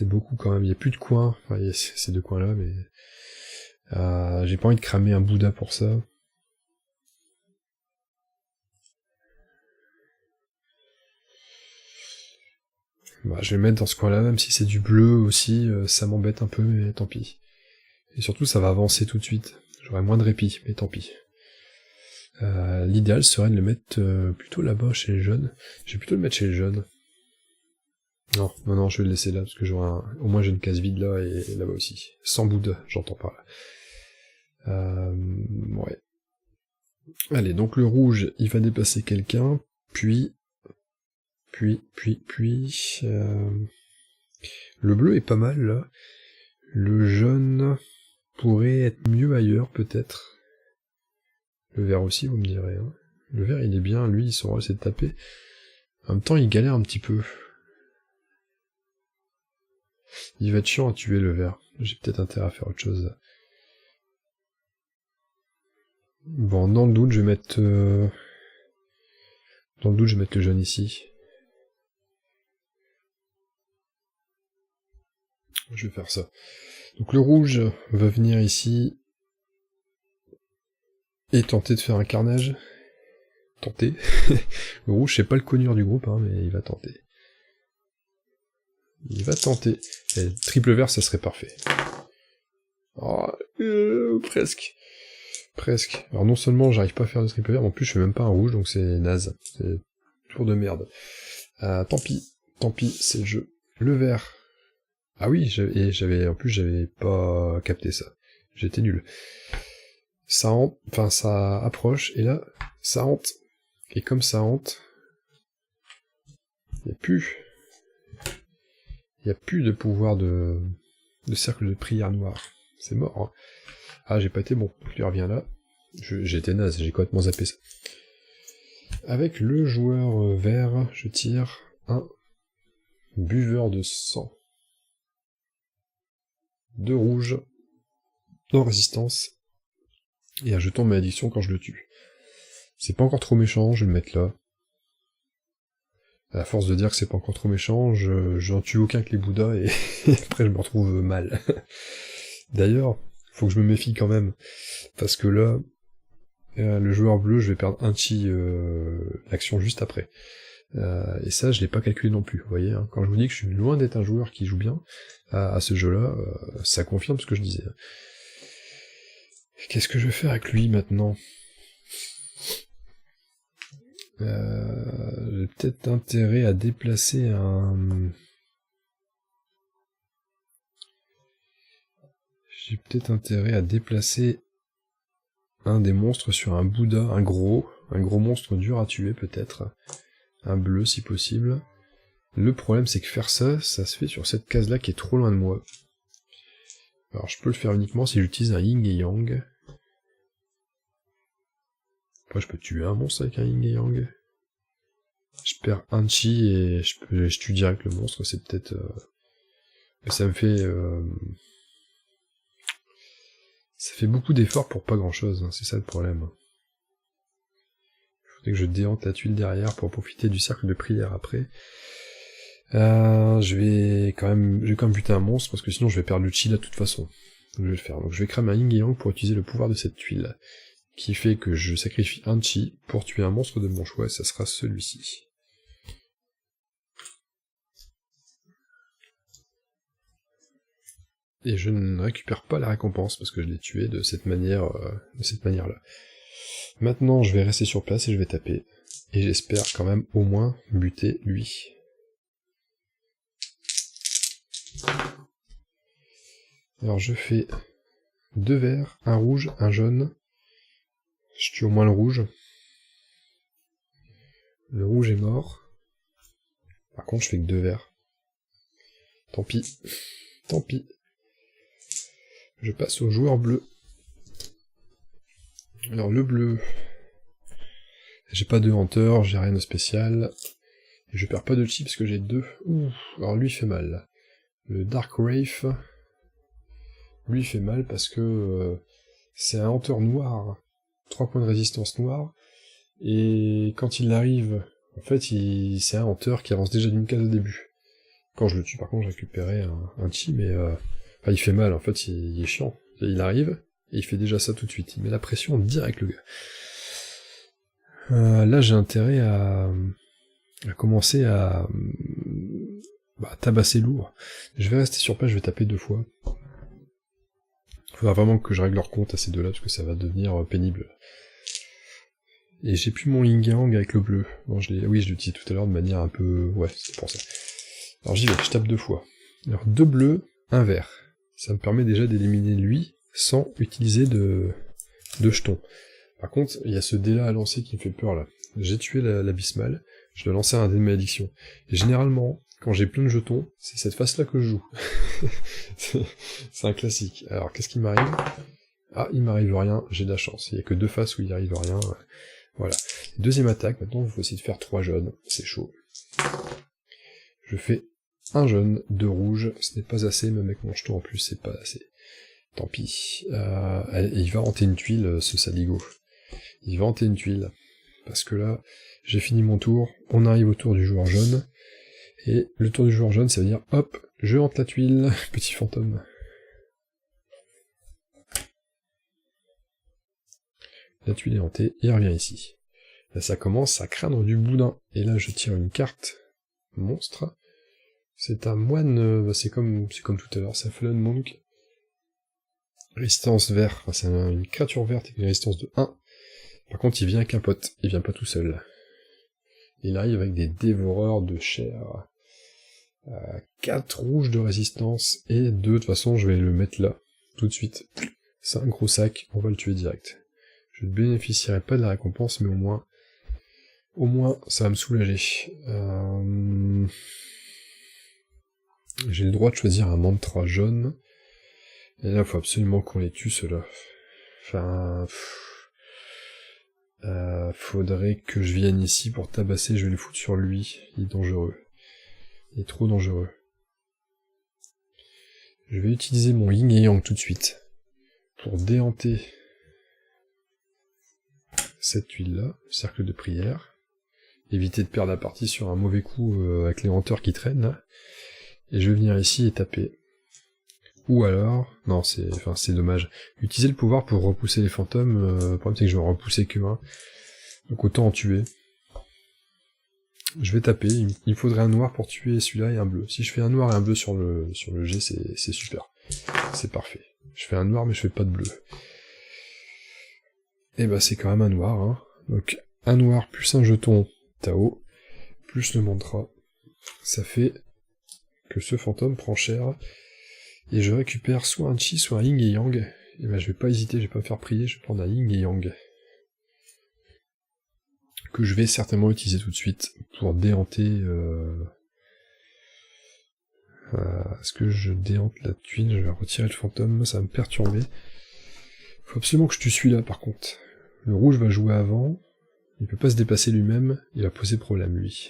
beaucoup quand même. Il n'y a plus de coins. Enfin, il y a ces 2 coins-là, mais... j'ai pas envie de cramer un Bouddha pour ça. Bah, je vais le mettre dans ce coin-là, même si c'est du bleu aussi, ça m'embête un peu, mais tant pis. Et surtout, ça va avancer tout de suite. J'aurai moins de répit, mais tant pis. L'idéal serait de le mettre plutôt là-bas chez les jeunes. Je vais plutôt le mettre chez les jeunes. Non, je vais le laisser là, parce que au moins j'ai une case vide là, et là-bas aussi. Sans Bouddha, j'entends par là. Ouais. Allez, donc le rouge, il va déplacer quelqu'un, puis... Le bleu est pas mal, là. Le jaune pourrait être mieux ailleurs, peut-être. Le vert aussi, vous me direz. Hein. Le vert, il est bien, lui, son rôle, c'est de taper. En même temps, il galère un petit peu. Il va être chiant à tuer, le vert. J'ai peut-être intérêt à faire autre chose. Bon, dans le doute, je vais mettre... Dans le doute, je vais mettre le jaune ici. Je vais faire ça. Donc le rouge va venir ici et tenter de faire un carnage. Tenter. Le rouge, c'est pas le cogneur du groupe, hein, mais il va tenter. Il va tenter. Et triple vert, ça serait parfait. Oh, presque. Presque. Alors non seulement j'arrive pas à faire de triple vert, mais en plus je fais même pas un rouge, donc c'est naze. C'est tour de merde. Tant pis, c'est le jeu. Le vert. Ah oui, en plus j'avais pas capté ça. J'étais nul. Ça hante, enfin ça approche, et là, ça hante. Et comme ça hante, il y a plus de pouvoir de cercle de prière noir. C'est mort. Hein. Ah, j'ai pas été bon. Tu reviens là. J'ai été naze, j'ai complètement zappé ça. Avec le joueur vert, je tire un buveur de sang. 2 rouges, en résistance, et un jeton de malédiction quand je le tue. C'est pas encore trop méchant, je vais le mettre là. À force de dire que c'est pas encore trop méchant, j'en tue aucun que les Bouddhas, et après je me retrouve mal. D'ailleurs, faut que je me méfie quand même, parce que là, le joueur bleu, je vais perdre un chi l'action juste après. Et ça, je l'ai pas calculé non plus, vous voyez, hein. Quand je vous dis que je suis loin d'être un joueur qui joue bien à ce jeu-là, ça confirme ce que je disais. Qu'est-ce que je vais faire avec lui maintenant ? J'ai peut-être intérêt à déplacer un... J'ai peut-être intérêt à déplacer un des monstres sur un Bouddha, un gros monstre dur à tuer peut-être. Un bleu si possible. Le problème c'est que faire ça, ça se fait sur cette case-là qui est trop loin de moi. Alors je peux le faire uniquement si j'utilise un yin et yang. Après je peux tuer un monstre avec un yin et yang. Je perds un chi et je tue direct le monstre, c'est peut-être... Mais ça me fait... Ça fait beaucoup d'efforts pour pas grand-chose, hein, c'est ça le problème. Il faudrait que je déhante la tuile derrière pour profiter du cercle de prière après. Je vais quand même buter un monstre, parce que sinon je vais perdre le chi là de toute façon. Donc je vais le faire. Donc je vais cramer un yin et yang pour utiliser le pouvoir de cette tuile, qui fait que je sacrifie un chi pour tuer un monstre de mon choix, et ça sera celui-ci. Et je ne récupère pas la récompense, parce que je l'ai tué de cette manière-là. Maintenant, je vais rester sur place et je vais taper. Et j'espère quand même au moins buter lui. Alors je fais 2 verts, un rouge, un jaune. Je tue au moins le rouge. Le rouge est mort. Par contre, je fais que 2 verts. Tant pis. Tant pis. Je passe au joueur bleu. Alors le bleu, j'ai pas de hunter, j'ai rien de spécial, et je perds pas de chi parce que j'ai 2. Ouh, alors lui il fait mal. Le Dark Wraith, lui il fait mal parce que c'est un hunter noir, 3 points de résistance noire, et quand il arrive, en fait c'est un hunter qui avance déjà d'une case au début. Quand je le tue par contre je récupérais un chi, mais enfin, il fait mal, en fait il est chiant. Il arrive, et il fait déjà ça tout de suite. Il met la pression direct, le gars. Là, j'ai intérêt à commencer à tabasser lourd. Je vais rester sur place, je vais taper 2 fois. Il faudra vraiment que je règle leur compte à ces deux-là, parce que ça va devenir pénible. Et j'ai plus mon yin yang avec le bleu. Bon, oui, je l'ai utilisé tout à l'heure de manière un peu... Ouais, c'est pour ça. Alors j'y vais, je tape 2 fois. Alors 2 bleus, 1 vert. Ça me permet déjà d'éliminer lui sans utiliser de jetons. Par contre, il y a ce dé là à lancer qui me fait peur là. J'ai tué l'abysmal, je dois lancer un dé de malédiction. Et généralement, quand j'ai plein de jetons, c'est cette face là que je joue. C'est un classique. Alors qu'est-ce qui m'arrive? Ah, il m'arrive rien, j'ai de la chance. Il n'y a que 2 faces où il arrive rien. Voilà. Deuxième attaque, maintenant il faut essayer de faire 3 jaunes, c'est chaud. Je fais 1 jaune, 2 rouges, ce n'est pas assez, même avec mon jeton en plus, c'est pas assez. Tant pis. Il va hanter une tuile, ce saligo. Il va hanter une tuile. Parce que là, j'ai fini mon tour, on arrive au tour du joueur jaune, et le tour du joueur jaune, ça veut dire, hop, je hante la tuile, petit fantôme. La tuile est hantée, il revient ici. Là, ça commence à craindre du boudin. Et là, je tire une carte monstre. C'est un moine, c'est comme tout à l'heure, c'est un Fallen Monk. Résistance vert, enfin, c'est une créature verte avec une résistance de 1. Par contre, il vient avec un pote, il vient pas tout seul. Il arrive avec des dévoreurs de chair. 4 rouges de résistance, et 2, de toute façon, je vais le mettre là, tout de suite. C'est un gros sac, on va le tuer direct. Je ne bénéficierai pas de la récompense, mais au moins, ça va me soulager. J'ai le droit de choisir un mantra jaune. Et là, il faut absolument qu'on les tue, ceux-là. Enfin... faudrait que je vienne ici pour tabasser, je vais le foutre sur lui. Il est dangereux. Il est trop dangereux. Je vais utiliser mon yin et yang tout de suite. Pour déhanter cette tuile-là, le cercle de prière. Éviter de perdre la partie sur un mauvais coup avec les hanteurs qui traînent, là. Et je vais venir ici et taper. Ou alors... Non, c'est dommage. Utiliser le pouvoir pour repousser les fantômes, le problème c'est que je vais en repousser que un. Donc autant en tuer. Je vais taper, il me faudrait un noir pour tuer celui-là et un bleu. Si je fais un noir et un bleu sur le G, c'est super. C'est parfait. Je fais un noir mais je fais pas de bleu. Et bah c'est quand même un noir, hein. Donc un noir plus un jeton Tao, plus le mantra. Ça fait que ce fantôme prend cher. Et je récupère soit un chi, soit un yin et yang. Et ben je vais pas hésiter, je vais pas me faire prier, je vais prendre un yin et yang. Que je vais certainement utiliser tout de suite pour déhanter... Est-ce que je déhante la tuile? Je vais retirer le fantôme, ça va me perturber. Faut absolument que je tue celui-là par contre. Le rouge va jouer avant, il peut pas se déplacer lui-même, il va poser problème lui.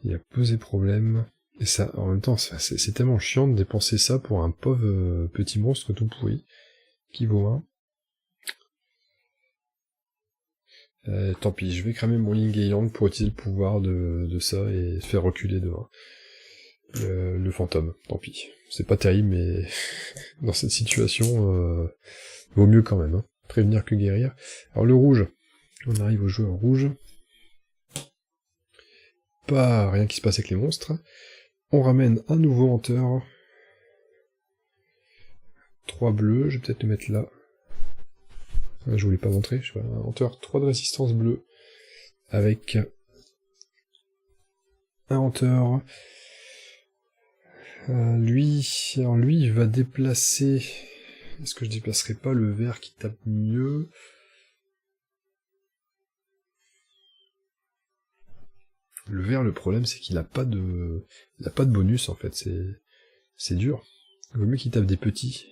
Il a posé problème, et ça, en même temps, c'est tellement chiant de dépenser ça pour un pauvre petit monstre tout pourri, qui vaut 1. Tant pis, je vais cramer mon yin et yang pour utiliser le pouvoir de ça et faire reculer de 1. Le fantôme, tant pis. C'est pas terrible, mais dans cette situation, vaut mieux quand même, hein. Prévenir que guérir. Alors le rouge, on arrive au joueur rouge. Pas rien qui se passe avec les monstres. On ramène un nouveau hanteur. 3 bleus, je vais peut-être le mettre là. Je voulais pas montrer, je sais pas, un hanteur 3 de résistance bleue. Avec un hanteur. Lui, il va déplacer... Est-ce que je déplacerai pas le vert qui tape mieux? Le vert, le problème, c'est qu'il a pas de bonus, en fait, c'est dur. Il vaut mieux qu'il tape des petits.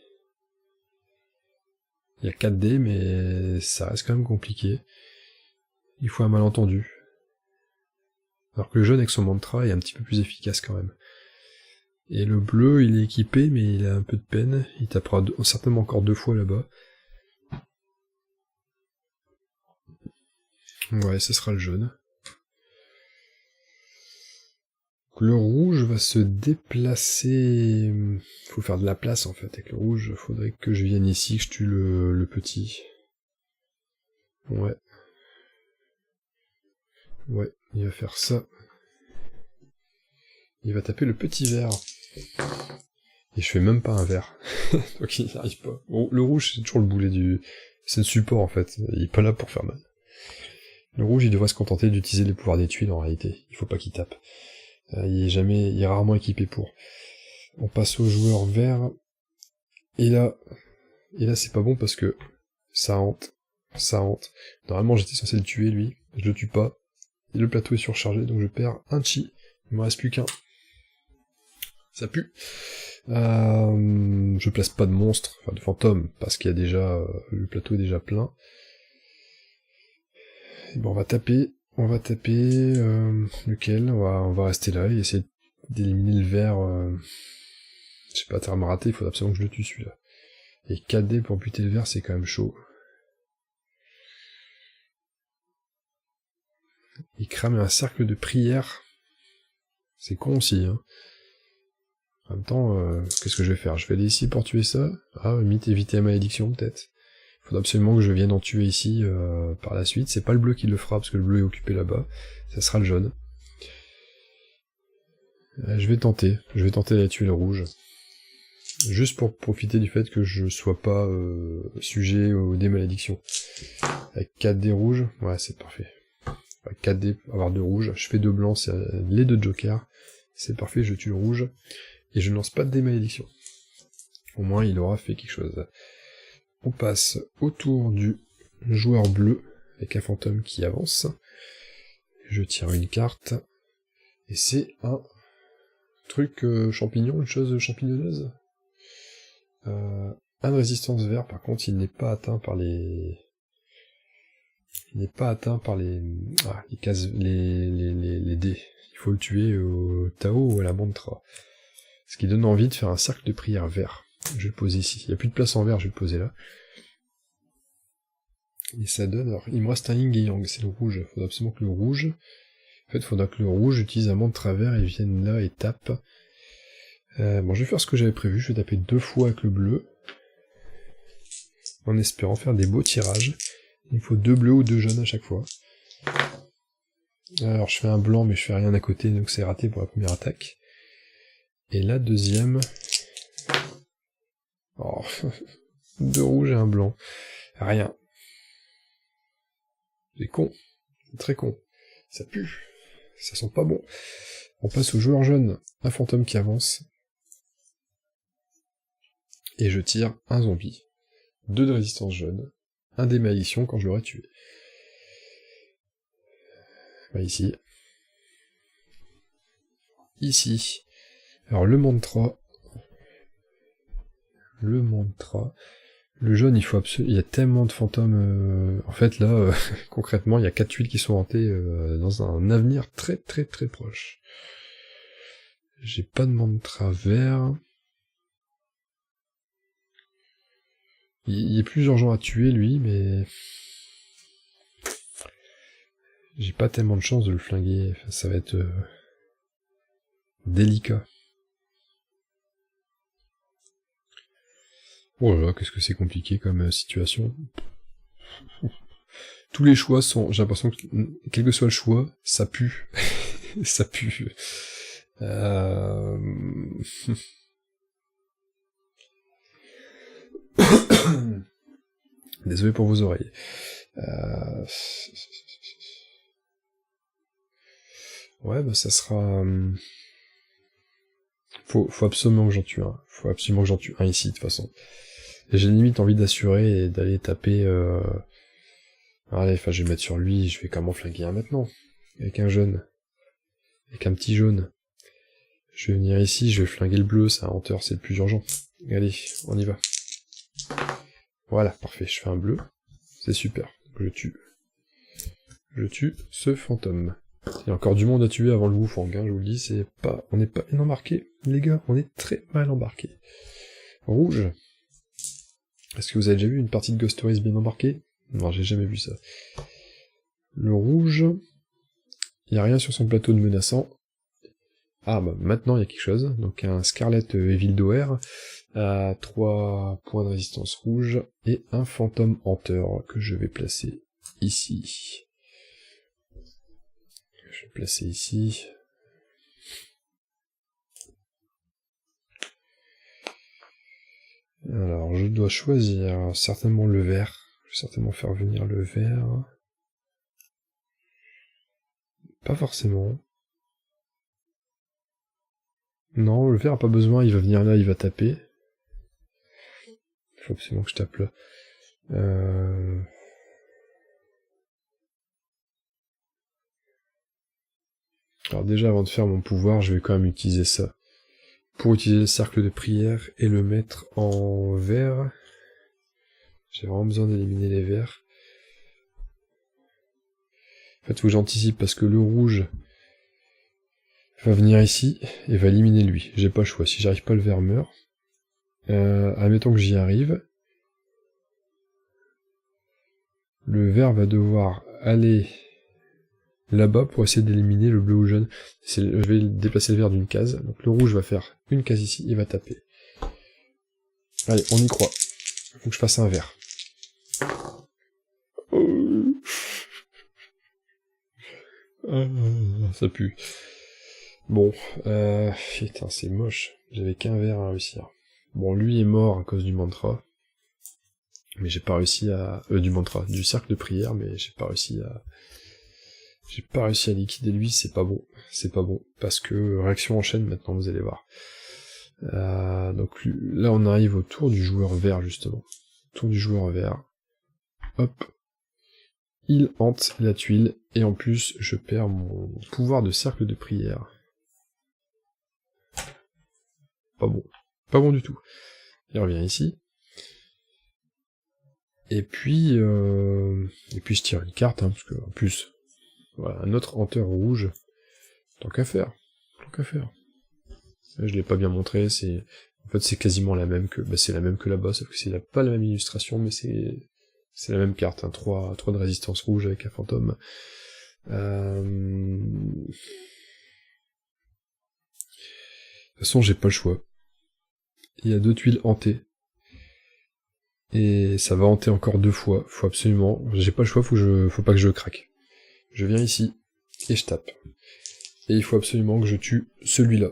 Il y a 4 dés, mais ça reste quand même compliqué. Il faut un malentendu. Alors que le jaune avec son mantra est un petit peu plus efficace quand même. Et le bleu, il est équipé, mais il a un peu de peine. Il tapera certainement encore 2 fois là-bas. Ouais, ce sera le jaune. Le rouge va se déplacer... Faut faire de la place en fait. Avec le rouge, faudrait que je vienne ici, que je tue le petit. Ouais. Ouais, il va faire ça. Il va taper le petit vert. Et je fais même pas un vert. Donc il n'y arrive pas. Bon, le rouge, c'est toujours le boulet du... C'est le support, en fait. Il est pas là pour faire mal. Le rouge, il devrait se contenter d'utiliser les pouvoirs des tuiles, en réalité. Il faut pas qu'il tape. Il est rarement équipé pour. On passe au joueur vert. Et là c'est pas bon parce que ça hante. Ça hante. Normalement, j'étais censé le tuer, lui. Je le tue pas. Et le plateau est surchargé, donc je perds un chi. Il me reste plus qu'un. Ça pue. Je place pas de monstres, enfin de fantômes, parce qu'il y a déjà... le plateau est déjà plein. Et bon, on va taper... lequel on va rester là et essayer d'éliminer le vert... Je sais pas, terme raté, il faut absolument que je le tue, celui-là. Et 4D pour buter le vert, c'est quand même chaud. Il crame un cercle de prière. C'est con aussi, hein. En même temps, qu'est-ce que je vais faire? Je vais aller ici pour tuer ça? Ah, limite éviter la malédiction, peut-être. Il faudra absolument que je vienne en tuer ici par la suite. C'est pas le bleu qui le fera, parce que le bleu est occupé là-bas. Ça sera le jaune. Je vais tenter d'aller tuer le rouge. Juste pour profiter du fait que je sois pas sujet aux démalédictions. Avec 4D rouge, ouais, c'est parfait. Avec 4D, avoir 2 rouges, je fais 2 blancs, c'est les 2 jokers. C'est parfait, je tue le rouge. Et je ne lance pas de démalédiction. Au moins, il aura fait quelque chose. On passe autour du joueur bleu, avec un fantôme qui avance. Je tire une carte. Et c'est un truc champignon, une chose champignonneuse. Un de résistance vert, par contre, il n'est pas atteint par les... Il n'est pas atteint par les... Ah, les cases... les dés. Il faut le tuer au Tao ou à la mantra. Ce qui donne envie de faire un cercle de prière vert. Je vais le poser ici. Il n'y a plus de place en vert, je vais le poser là. Et ça donne... Alors, il me reste un yin et yang, c'est le rouge. Il faudra absolument que le rouge... En fait, il faudra que le rouge utilise un mantra vert et vienne là et tape. Bon, je vais faire ce que j'avais prévu. Je vais taper 2 fois avec le bleu. En espérant faire des beaux tirages. Il me faut 2 bleus ou 2 jaunes à chaque fois. Alors, je fais un blanc, mais je fais rien à côté, donc c'est raté pour la première attaque. Et la deuxième... Oh, 2 rouges et un blanc. Rien. C'est con. C'est très con. Ça pue. Ça sent pas bon. On passe au joueur jaune. Un fantôme qui avance. Et je tire un zombie. 2 de résistance jaune. Un des malédictions quand je l'aurai tué. Ici. Ici. Alors le mantra. Le jaune, il faut absolument... Il y a tellement de fantômes... En fait, là, concrètement, il y a 4 tuiles qui sont hantées dans un avenir très très très proche. J'ai pas de mantra vert. Il est plus urgent à tuer, lui, mais... J'ai pas tellement de chance de le flinguer. Enfin, ça va être... délicat. Oh là là, qu'est-ce que c'est compliqué comme situation. Tous les choix sont... J'ai l'impression que, quel que soit le choix, ça pue. Ça pue. Désolé pour vos oreilles. Ouais, bah ça sera... Faut absolument que j'en tue un. Faut absolument que j'en tue un ici, de toute façon. Et j'ai limite envie d'assurer et d'aller taper... Allez, enfin, je vais me mettre sur lui, je vais comment flinguer un maintenant. Avec un jaune. Avec un petit jaune. Je vais venir ici, je vais flinguer le bleu, c'est un hanteur, c'est le plus urgent. Allez, on y va. Voilà, parfait, je fais un bleu. C'est super. Je tue. Je tue ce fantôme. Il y a encore du monde à tuer avant le Wu-Fang, hein, je vous le dis, c'est pas... On n'est pas bien embarqué, les gars, on est très mal embarqué. Rouge. Est-ce que vous avez déjà vu une partie de Ghost Stories bien embarquée? Non, j'ai jamais vu ça. Le rouge... Il n'y a rien sur son plateau de menaçant. Ah, bah maintenant il y a quelque chose. Donc un Scarlet Evil Doer à 3 points de résistance rouge et un fantôme hanteur que je vais placer ici. Je vais placer ici. Alors, je dois choisir certainement le vert. Je vais certainement faire venir le vert. Pas forcément. Non, le vert a pas besoin, il va venir là, il va taper. Il faut absolument que je tape là. Alors déjà, avant de faire mon pouvoir, je vais quand même utiliser ça. Pour utiliser le cercle de prière et le mettre en vert, j'ai vraiment besoin d'éliminer les verts. En fait, faut que j'anticipe parce que le rouge va venir ici et va éliminer lui. J'ai pas le choix. Si j'arrive pas, le vert meurt. Admettons que j'y arrive. Le vert va devoir aller là-bas pour essayer d'éliminer le bleu ou jaune. Je vais déplacer le vert d'une case. Donc le rouge va faire une case ici, il va taper. Allez, on y croit. Faut que je fasse un vert. Ça pue. Bon, putain, c'est moche. J'avais qu'un vert à réussir. Bon, lui est mort à cause du mantra. Mais j'ai pas réussi à... du mantra, du cercle de prière, mais j'ai pas réussi à liquider lui, c'est pas bon. C'est pas bon. Parce que réaction en chaîne maintenant, vous allez voir. Donc là, on arrive au tour du joueur vert, justement. Tour du joueur vert. Hop. Il hante la tuile, et en plus, je perds mon pouvoir de cercle de prière. Pas bon. Pas bon du tout. Il revient ici. Et puis je tire une carte, hein, parce que, en plus, voilà, un autre hanteur rouge. Tant qu'à faire. Tant qu'à faire. Là, je l'ai pas bien montré, c'est... En fait, c'est quasiment la même que... Bah, c'est la même que là-bas, sauf que c'est pas la même illustration, mais c'est la même carte, hein, 3 de résistance rouge avec un fantôme. De toute façon, j'ai pas le choix. Il y a 2 tuiles hantées. Et ça va hanter encore 2 fois. Faut absolument... J'ai pas le choix, faut pas que je craque. Je viens ici, et je tape. Et il faut absolument que je tue celui-là.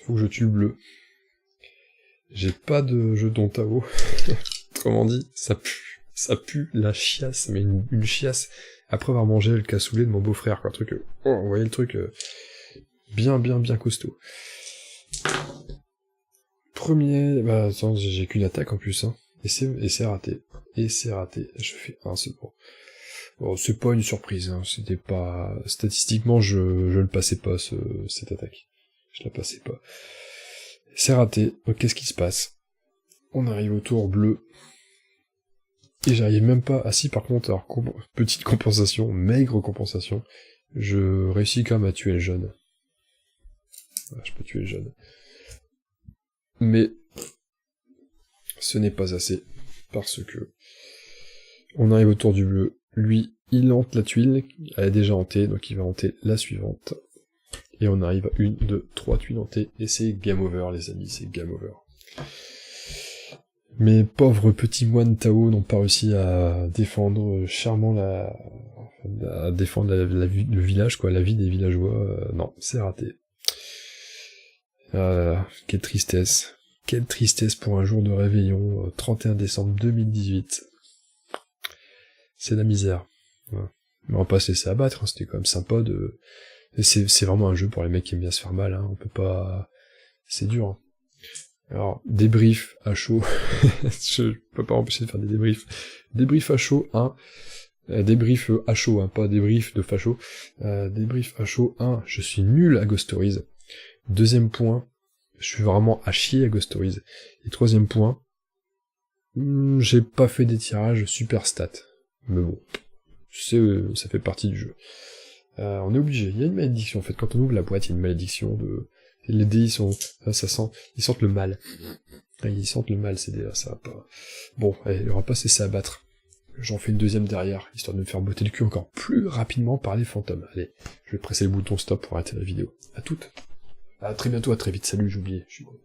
Faut que je tue le bleu. J'ai pas de jeton Tao. Autrement dit, ça pue la chiasse, mais une chiasse. Après avoir mangé le cassoulet de mon beau-frère, quoi. Truc, vous voyez le truc bien costaud. Premier, bah attends, j'ai qu'une attaque en plus, hein. Et c'est raté. Et c'est raté. Je fais un seul bon. Bon, c'est pas une surprise, hein. C'était pas... Statistiquement, je le passais pas, cette attaque. Je la passais pas. C'est raté. Donc qu'est-ce qui se passe? On arrive au tour bleu. Et j'arrive même pas... Ah si, par contre, alors, petite compensation, maigre compensation, je réussis quand même à tuer le jaune. Voilà, je peux tuer le jaune. Mais... ce n'est pas assez. Parce que... on arrive au tour du bleu. Lui, il hante la tuile, elle est déjà hantée, donc il va hanter la suivante. Et on arrive à 1, 2, 3 tuiles hantées, et c'est game over, les amis, c'est game over. Mes pauvres petits moines Tao n'ont pas réussi à défendre charmant à défendre le village, quoi, la vie des villageois. Non, c'est raté. Quelle tristesse. Quelle tristesse pour un jour de réveillon, 31 décembre 2018. C'est la misère. Ouais. Mais on va pas se laisser abattre, hein. C'était quand même sympa de... C'est vraiment un jeu pour les mecs qui aiment bien se faire mal, hein. On peut pas... C'est dur, hein. Alors, débrief à chaud. Je peux pas empêcher de faire des débriefs. Débrief à chaud 1. Débrief à chaud, hein, pas débrief de facho. Débrief à chaud 1. Je suis nul à Ghost Stories. Deuxième point, je suis vraiment à chier à Ghost Stories. Et troisième point, j'ai pas fait des tirages super stats. Mais bon, ça fait partie du jeu. On est obligé, il y a une malédiction en fait, quand on ouvre la boîte, il y a une malédiction de... Les dés, ils sentent le mal. Ils sentent le mal, ces dés-là, ça va pas... Bon, allez, il aura pas cessé à battre. J'en fais une deuxième derrière, histoire de me faire botter le cul encore plus rapidement par les fantômes. Allez, je vais presser le bouton stop pour arrêter la vidéo. À toutes. À très bientôt, à très vite, salut, j'ai oublié, je suis bon.